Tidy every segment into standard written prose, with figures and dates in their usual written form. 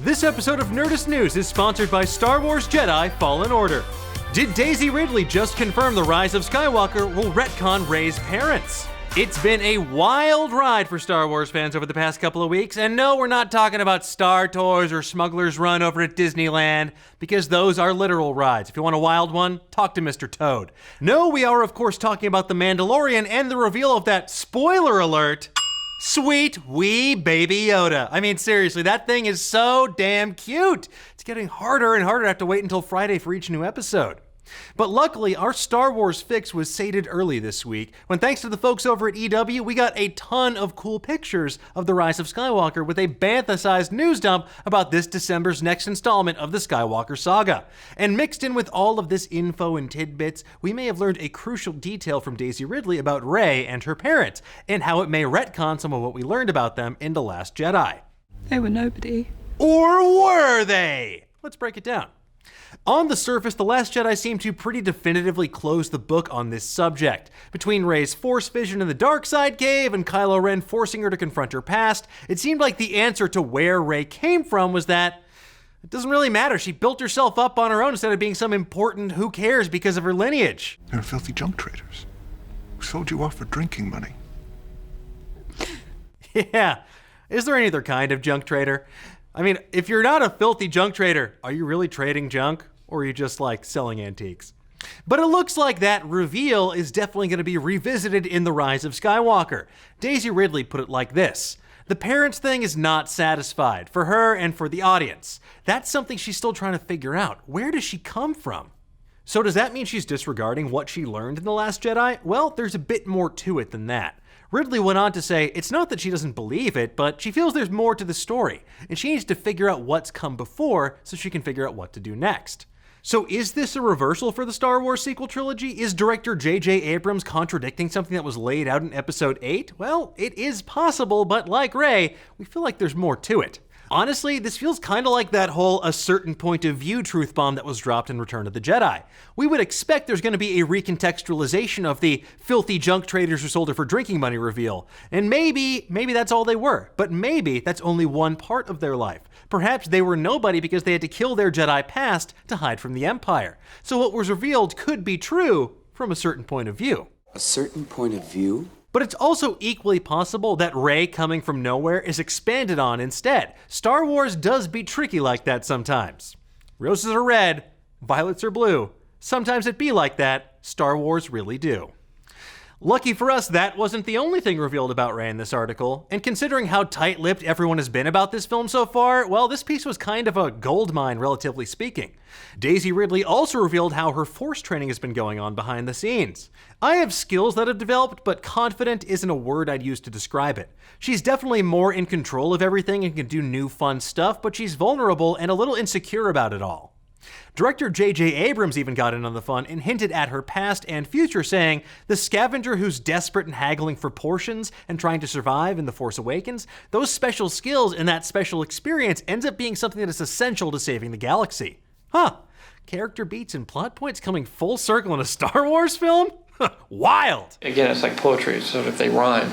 This episode of Nerdist News is sponsored by Star Wars Jedi Fallen Order. Did Daisy Ridley just confirm the rise of Skywalker will retcon Rey's parents? It's been a wild ride for Star Wars fans over the past couple of weeks, and no, we're not talking about Star Tours or Smuggler's Run over at Disneyland, because those are literal rides. If you want a wild one, talk to Mr. Toad. No, we are of course talking about The Mandalorian and the reveal of that, spoiler alert, sweet wee baby Yoda. I mean, seriously, that thing is so damn cute. It's getting harder and harder to have to wait until Friday for each new episode. But luckily, our Star Wars fix was sated early this week, when thanks to the folks over at EW, we got a ton of cool pictures of the rise of Skywalker with a bantha-sized news dump about this December's next installment of the Skywalker saga. And mixed in with all of this info and tidbits, we may have learned a crucial detail from Daisy Ridley about Rey and her parents, and how it may retcon some of what we learned about them in The Last Jedi. They were nobody. Or were they? Let's break it down. On the surface, The Last Jedi seemed to pretty definitively close the book on this subject. Between Rey's Force vision in the dark side cave and Kylo Ren forcing her to confront her past, it seemed like the answer to where Rey came from was that it doesn't really matter. She built herself up on her own instead of being some important who cares because of her lineage. They're filthy junk traders who sold you off for drinking money. Yeah. Is there any other kind of junk trader? I mean, if you're not a filthy junk trader, are you really trading junk? Or are you just like selling antiques? But it looks like that reveal is definitely going to be revisited in The Rise of Skywalker. Daisy Ridley put it like this: the parents thing is not satisfied for her and for the audience. That's something she's still trying to figure out. Where does she come from? So does that mean she's disregarding what she learned in The Last Jedi? Well, there's a bit more to it than that. Ridley went on to say it's not that she doesn't believe it, but she feels there's more to the story, and she needs to figure out what's come before so she can figure out what to do next. So is this a reversal for the Star Wars sequel trilogy? Is director J.J. Abrams contradicting something that was laid out in Episode 8? Well, it is possible, but like Rey, we feel like there's more to it. Honestly, this feels kind of like that whole a certain point of view truth bomb that was dropped in Return of the Jedi. We would expect there's going to be a recontextualization of the filthy junk traders who sold her for drinking money reveal. And maybe that's all they were. But maybe that's only one part of their life. Perhaps they were nobody because they had to kill their Jedi past to hide from the Empire. So what was revealed could be true from a certain point of view. A certain point of view? But it's also equally possible that Rey coming from nowhere is expanded on instead. Star Wars does be tricky like that sometimes. Roses are red, violets are blue. Sometimes it be like that. Star Wars really do. Lucky for us, that wasn't the only thing revealed about Rey in this article, and considering how tight-lipped everyone has been about this film so far, well, this piece was kind of a goldmine, relatively speaking. Daisy Ridley also revealed how her Force training has been going on behind the scenes. I have skills that have developed, but confident isn't a word I'd use to describe it. She's definitely more in control of everything and can do new fun stuff, but she's vulnerable and a little insecure about it all. Director J.J. Abrams even got in on the fun and hinted at her past and future, saying, the scavenger who's desperate and haggling for portions and trying to survive in The Force Awakens, those special skills and that special experience ends up being something that is essential to saving the galaxy. Huh. Character beats and plot points coming full circle in a Star Wars film? Wild! Again, it's like poetry, so if they rhyme,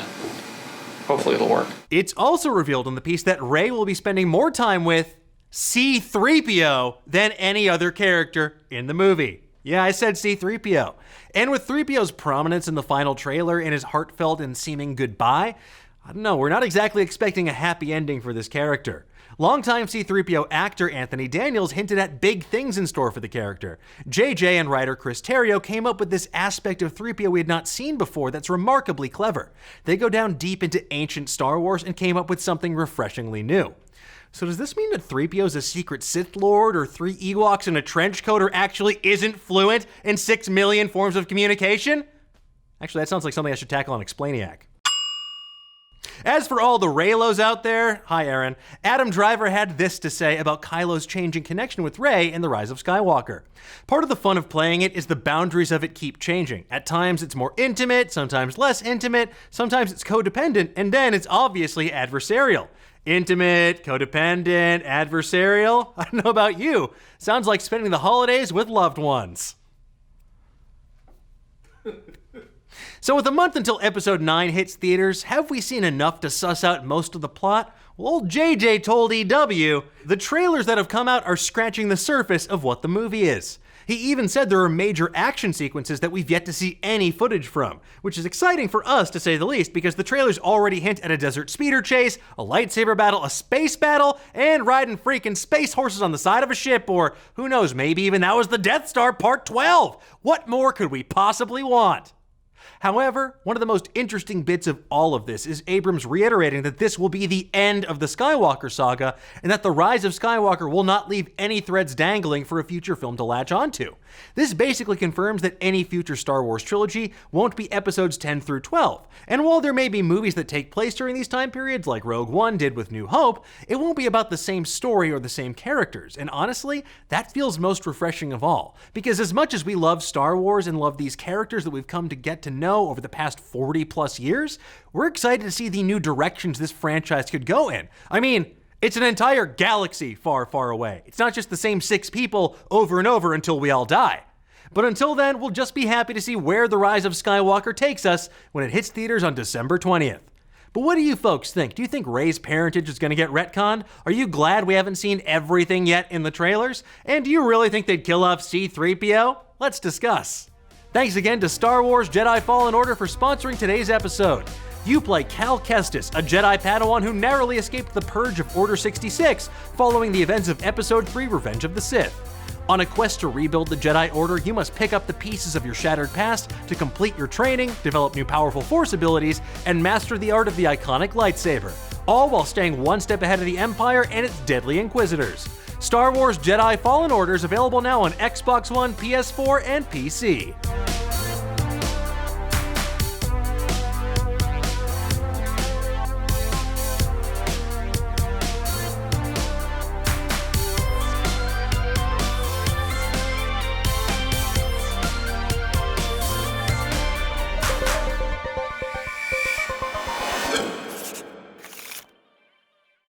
hopefully it'll work. It's also revealed in the piece that Rey will be spending more time with C-3PO than any other character in the movie. Yeah, I said C-3PO. And with 3PO's prominence in the final trailer and his heartfelt and seeming goodbye, I don't know, we're not exactly expecting a happy ending for this character. Longtime C-3PO actor Anthony Daniels hinted at big things in store for the character. JJ and writer Chris Terrio came up with this aspect of 3PO we had not seen before that's remarkably clever. They go down deep into ancient Star Wars and came up with something refreshingly new. So does this mean that 3PO is a secret Sith Lord, or 3 Ewoks in a trench coat, or actually isn't fluent in 6 million forms of communication? Actually, that sounds like something I should tackle on Explainiac. As for all the Reylos out there, hi Aaron, Adam Driver had this to say about Kylo's changing connection with Rey in The Rise of Skywalker. Part of the fun of playing it is the boundaries of it keep changing. At times it's more intimate, sometimes less intimate, sometimes it's codependent, and then it's obviously adversarial. Intimate, codependent, adversarial. I don't know about you. Sounds like spending the holidays with loved ones. So with a month until episode 9 hits theaters, have we seen enough to suss out most of the plot? Well, old JJ told EW, the trailers that have come out are scratching the surface of what the movie is. He even said there are major action sequences that we've yet to see any footage from, which is exciting for us to say the least because the trailers already hint at a desert speeder chase, a lightsaber battle, a space battle, and riding freaking space horses on the side of a ship, or who knows, maybe even that was the Death Star Part 12. What more could we possibly want? However, one of the most interesting bits of all of this is Abrams reiterating that this will be the end of the Skywalker saga and that the rise of Skywalker will not leave any threads dangling for a future film to latch onto. This basically confirms that any future Star Wars trilogy won't be episodes 10 through 12, and while there may be movies that take place during these time periods like Rogue One did with New Hope, it won't be about the same story or the same characters, and honestly, that feels most refreshing of all, because as much as we love Star Wars and love these characters that we've come to get to know over the past 40 plus years, we're excited to see the new directions this franchise could go in. I mean, it's an entire galaxy far, far away. It's not just the same 6 people over and over until we all die. But until then, we'll just be happy to see where The Rise of Skywalker takes us when it hits theaters on December 20th. But what do you folks think? Do you think Rey's parentage is going to get retconned? Are you glad we haven't seen everything yet in the trailers? And do you really think they'd kill off C-3PO? Let's discuss. Thanks again to Star Wars Jedi Fallen Order for sponsoring today's episode. You play Cal Kestis, a Jedi Padawan who narrowly escaped the purge of Order 66 following the events of Episode 3 Revenge of the Sith. On a quest to rebuild the Jedi Order, you must pick up the pieces of your shattered past to complete your training, develop new powerful Force abilities, and master the art of the iconic lightsaber, all while staying one step ahead of the Empire and its deadly Inquisitors. Star Wars Jedi Fallen Order is available now on Xbox One, PS4, and PC.